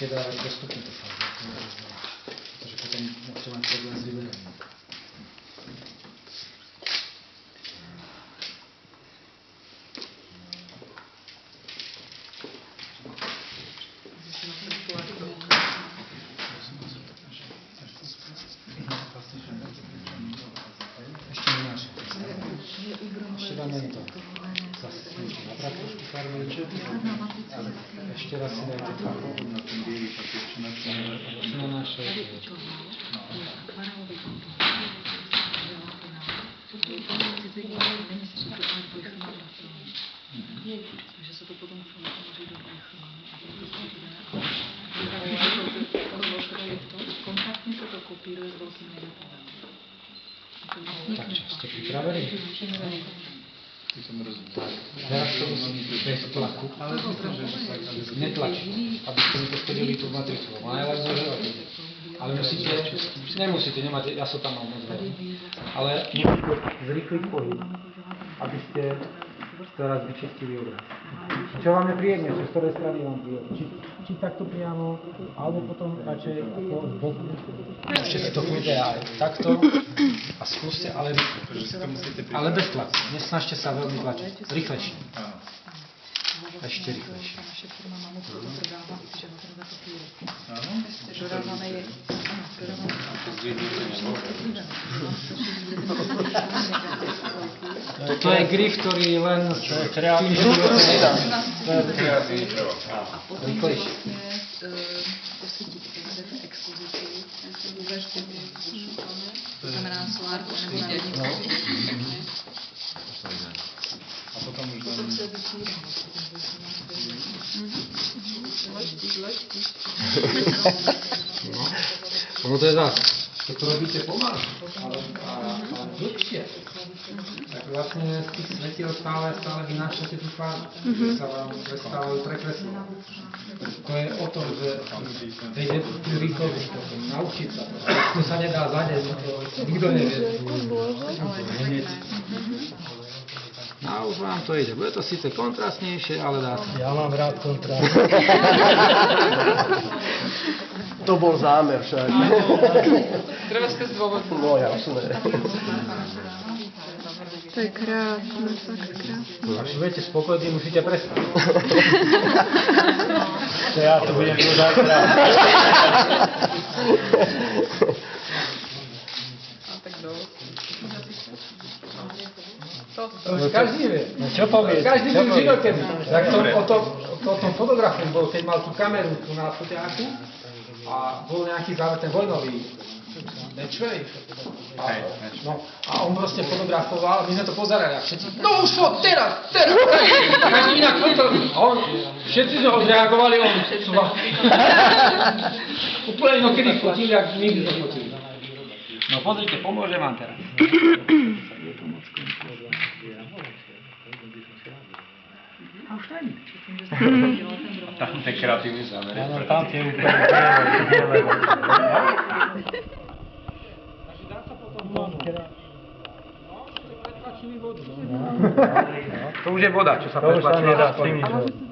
musíte dávať dostupne to fakt, protože potom můžete mít problém s vyberáním. Ještě nemáš. Ještě tam není to. Zase nabrat trošku farby. Ještě raz si dajte farbu. Na naše. Takže se to potom přeloží do kontaktně se to kopíruje s velkým negativem. Takže jste připraveni? Teraz to musí bez tlaku. Netlačit, abyste mi poškodili tú matricu. Má je len zožívať. Ale musíte, nemusíte, nemáte, ja som tam mám moc veľa. Ale musíte zrýchliť pohyb, aby ste teraz vyčistili obraz. Čo vám je príjemnejšie, z ktorej strany vám príjemne? Či takto priamo, alebo potom radšej ako z boku. Ešte si to pôjde aj takto a skúste, ale bez tlaku. Nesnažte sa veľmi tlačiť. Rýchlejšie. Ešte rýchlejšie. Naše firma má moc prodává, že ho treba kopíruje. Prodávané je. Toto je grif, ktorý len tým, že a potom vlastně posvítit v expozici, to znamená solárku nebo národní. A potom už Potom se vyčírá. ono to je zás. Keď to robíte pomaly, ale dlhšie, tak vlastne z tých svetiel stále vynášate tú farbu, že sa vám prestávajú prekreslovať. To je o tom, že nejde tú rýchlosť naučiť sa to. To sa nedá za deň, nikto nevie. A už vám to ide. Bude to síce kontrastnejšie, ale dá sa. Ja mám rád kontrast. To bol zámer však. Treba skrz dôvod. No jasné. To je krásne, fakt krásne. Ak budete spokojní, musíte prestať. To ja to budem dodať rád. Každý vie. No čo povieš? Každý v živote. Tak o tom fotografom bol, keď mal tú kameru tu na foťáku a bol nejaký záver, ten vojnový Nečvej. No, a on proste fotografoval, my sme to pozerali a všetci, no už fot, teraz. Každý inak foto. A on, všetci sme odreagovali, on úplne inokedy fotil, jak nikdy nefotil. No pozrite, pomôžem vám teraz. A už není. Tam ten kreatívny zámer. Áno, tam tie úplne biele. Takže dá sa potom vodu. No, to pretlačili vodu. No. To už je voda, čo sa To už sa pretlačila. nedá s tým nič robiť.